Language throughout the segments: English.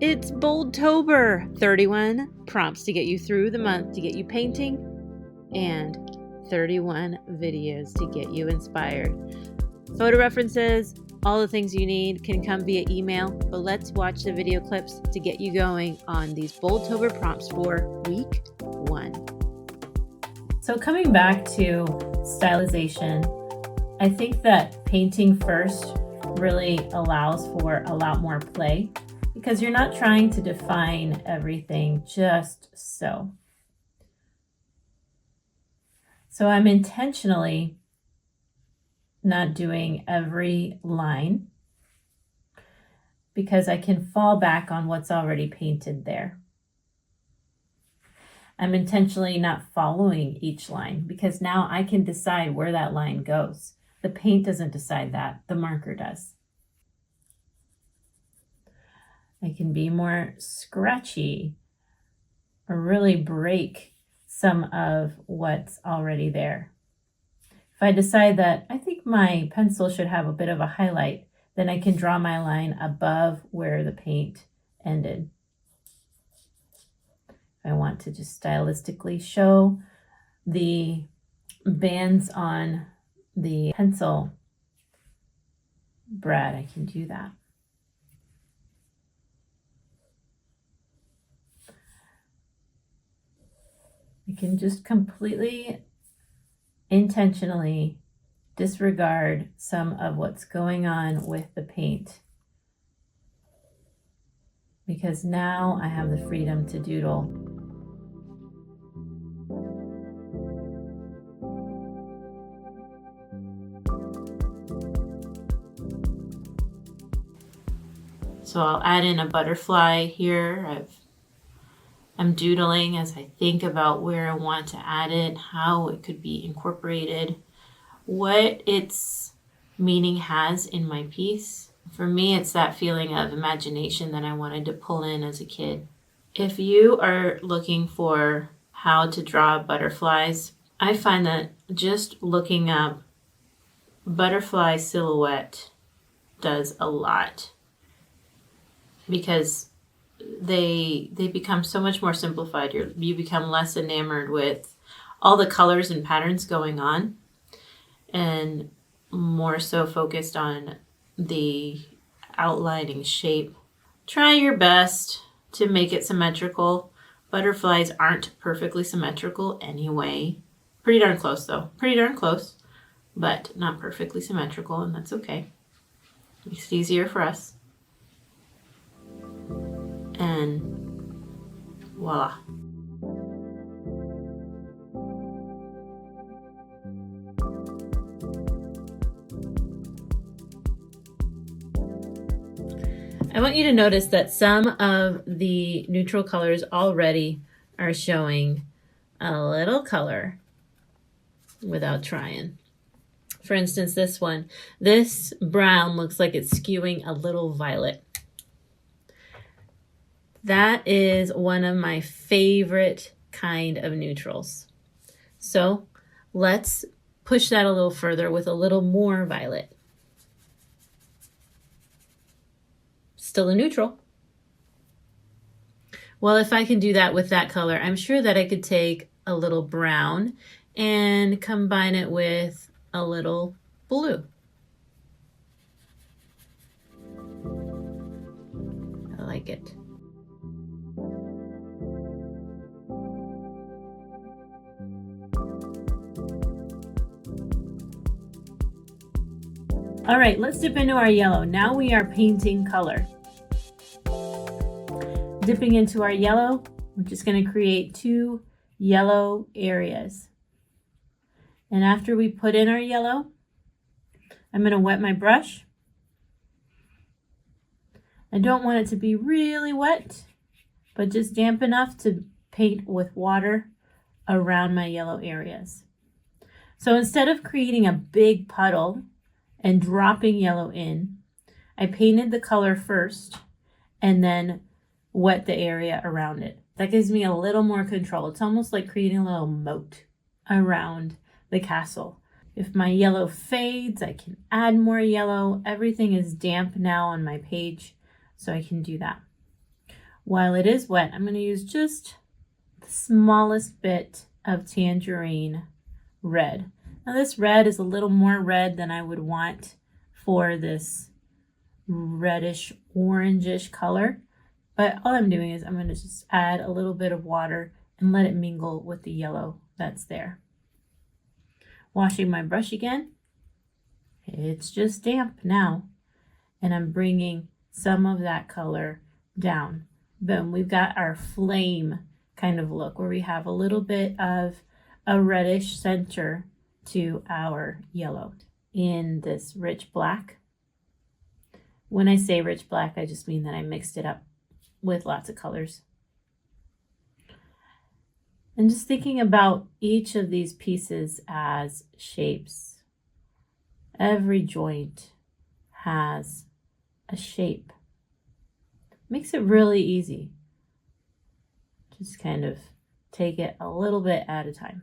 It's Boldtober, 31 prompts to get you through the month to get you painting, and 31 videos to get you inspired. Photo references, all the things you need can come via email, but let's watch the video clips to get you going on these Boldtober prompts for week 1. So coming back to stylization, I think that painting first really allows for a lot more play because you're not trying to define everything just so. So I'm intentionally not doing every line because I can fall back on what's already painted there. I'm intentionally not following each line because now I can decide where that line goes. The paint doesn't decide that, the marker does. I can be more scratchy or really break some of what's already there. If I decide that I think my pencil should have a bit of a highlight, then I can draw my line above where the paint ended. If I want to just stylistically show the bands on the pencil brad, I can do that. I can just completely intentionally disregard some of what's going on with the paint because now I have the freedom to doodle. So I'll add in a butterfly here. I'm doodling as I think about where I want to add it, how it could be incorporated, what its meaning has in my piece. For me, it's that feeling of imagination that I wanted to pull in as a kid. If you are looking for how to draw butterflies, I find that just looking up butterfly silhouette does a lot because they become so much more simplified. You become less enamored with all the colors and patterns going on and more so focused on the outlining shape. Try your best to make it symmetrical. Butterflies aren't perfectly symmetrical anyway. Pretty darn close though. Pretty darn close, but not perfectly symmetrical, and that's okay. Makes it easier for us. And voila. I want you to notice that some of the neutral colors already are showing a little color without trying. For instance, this one, this brown looks like it's skewing a little violet. That is one of my favorite kind of neutrals. So let's push that a little further with a little more violet. Still a neutral. Well, if I can do that with that color, I'm sure that I could take a little brown and combine it with a little blue. I like it. All right, let's dip into our yellow. Now we are painting color. Dipping into our yellow, we're just going to create 2 yellow areas. And after we put in our yellow, I'm going to wet my brush. I don't want it to be really wet, but just damp enough to paint with water around my yellow areas. So instead of creating a big puddle and dropping yellow in, I painted the color first and then wet the area around it. That gives me a little more control. It's almost like creating a little moat around the castle. If my yellow fades, I can add more yellow. Everything is damp now on my page, so I can do that. While it is wet, I'm going to use just the smallest bit of tangerine red. Now this red is a little more red than I would want for this reddish orangish color, but all I'm doing is I'm going to just add a little bit of water and let it mingle with the yellow that's there. Washing my brush again. It's just damp now, and I'm bringing some of that color down. Boom, we've got our flame kind of look where we have a little bit of a reddish center to our yellow in this rich black. When I say rich black, I just mean that I mixed it up with lots of colors. And just thinking about each of these pieces as shapes. Every joint has a shape. Makes it really easy. Just kind of take it a little bit at a time.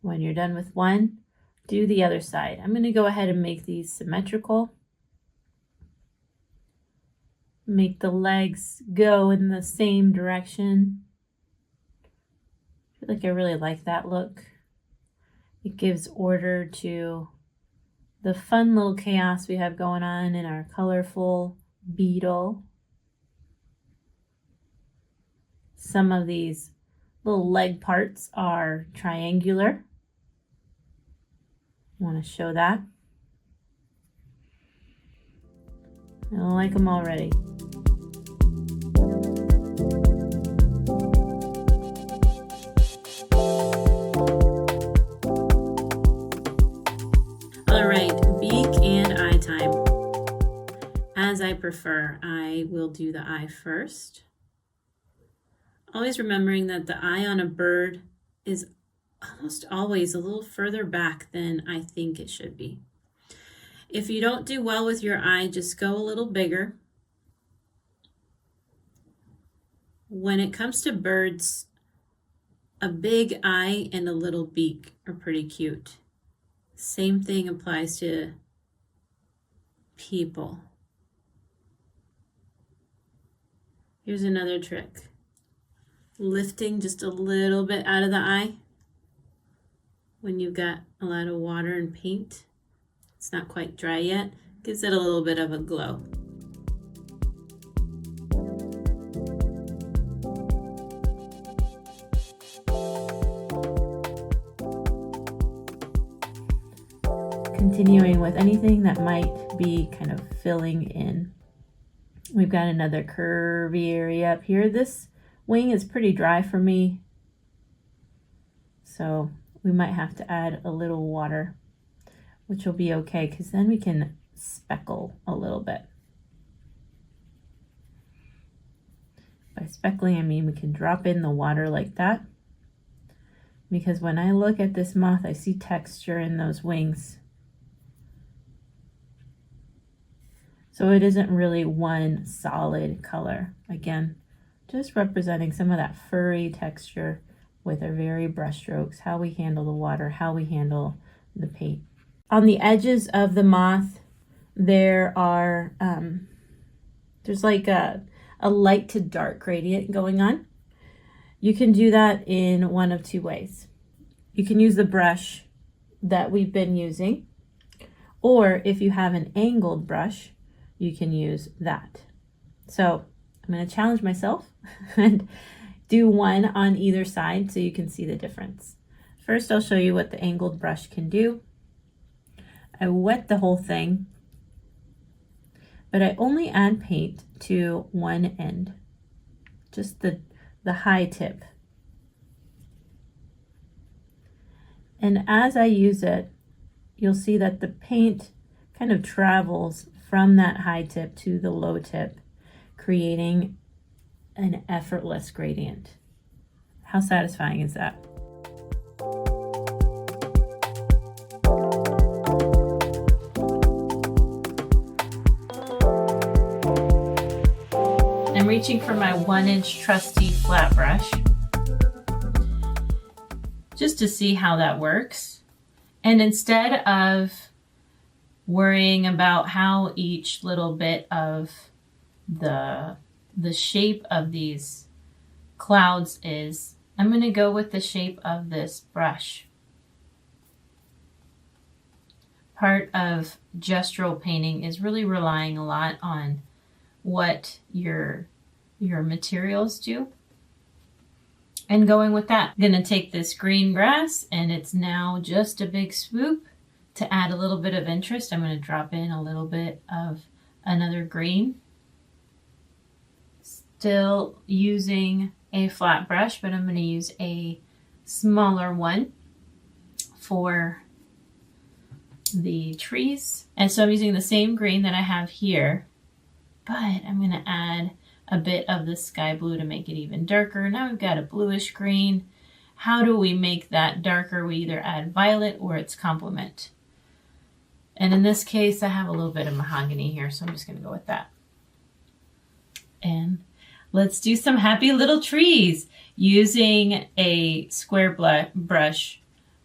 When you're done with one, do the other side. I'm going to go ahead and make these symmetrical. Make the legs go in the same direction. I feel like I really like that look. It gives order to the fun little chaos we have going on in our colorful beetle. Some of these little leg parts are triangular. I want to show that. I like them already. All right, beak and eye time. As I prefer, I will do the eye first. Always remembering that the eye on a bird is almost always a little further back than I think it should be. If you don't do well with your eye, just go a little bigger. When it comes to birds, a big eye and a little beak are pretty cute. Same thing applies to people. Here's another trick. Lifting just a little bit out of the eye when you've got a lot of water and paint. It's not quite dry yet. Gives it a little bit of a glow. Continuing with anything that might be kind of filling in. We've got another curvy area up here. This wing is pretty dry for me, so we might have to add a little water, which will be okay because then we can speckle a little bit. By speckling, I mean we can drop in the water like that, because when I look at this moth, I see texture in those wings. So it isn't really one solid color. Again, just representing some of that furry texture with our very brush strokes, how we handle the water, how we handle the paint. On the edges of the moth, there are, there's like a light to dark gradient going on. You can do that in one of two ways. You can use the brush that we've been using, or if you have an angled brush, you can use that. So I'm going to challenge myself and do one on either side so you can see the difference. First, I'll show you what the angled brush can do. I wet the whole thing, but I only add paint to one end, just the high tip. And as I use it, you'll see that the paint kind of travels from that high tip to the low tip, creating an effortless gradient. How satisfying is that? I'm reaching for my 1-inch trusty flat brush just to see how that works. And instead of worrying about how each little bit of the shape of these clouds is, I'm going to go with the shape of this brush. Part of gestural painting is really relying a lot on what your materials do and going with that. I'm going to take this green grass, and it's now just a big swoop to add a little bit of interest. I'm going to drop in a little bit of another green. Still using a flat brush, but I'm going to use a smaller one for the trees. And so I'm using the same green that I have here, but I'm going to add a bit of the sky blue to make it even darker. Now we've got a bluish green. How do we make that darker? We either add violet or its complement. And in this case, I have a little bit of mahogany here, so I'm just going to go with that. And let's do some happy little trees. Using a square brush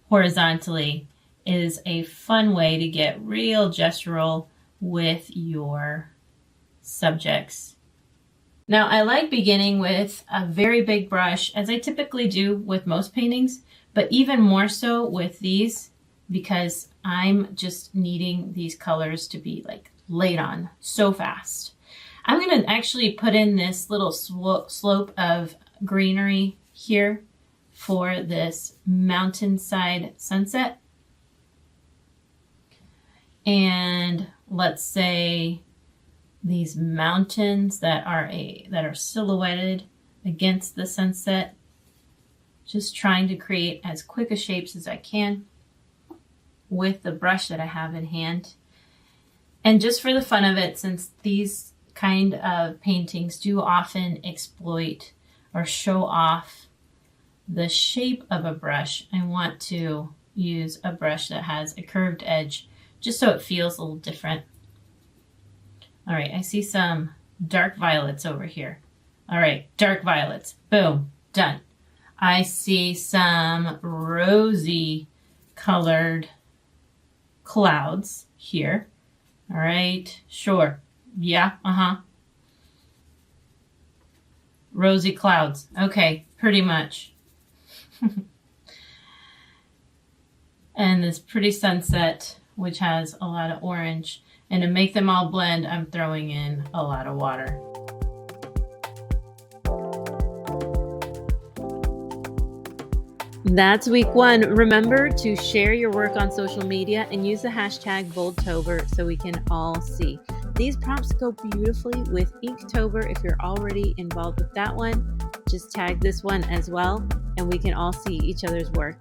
horizontally is a fun way to get real gestural with your subjects. Now, I like beginning with a very big brush, as I typically do with most paintings, but even more so with these, because I'm just needing these colors to be like laid on so fast. I'm going to actually put in this little slope of greenery here for this mountainside sunset. And let's say these mountains that are silhouetted against the sunset. Just trying to create as quick a shapes as I can with the brush that I have in hand. And just for the fun of it, since these kind of paintings do often exploit or show off the shape of a brush, I want to use a brush that has a curved edge just so it feels a little different. All right, I see some dark violets over here. All right, dark violets. Boom, done. I see some rosy colored clouds here. All right, sure. Yeah, Rosy clouds. Okay, pretty much. And this pretty sunset, which has a lot of orange. And to make them all blend, I'm throwing in a lot of water. That's week 1. Remember to share your work on social media and use the hashtag Boldtober so we can all see. These prompts go beautifully with Inktober. If you're already involved with that one, just tag this one as well and we can all see each other's work.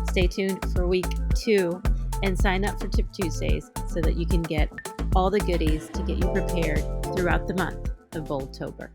Stay tuned for week 2 and sign up for Tip Tuesdays so that you can get all the goodies to get you prepared throughout the month of Boldtober.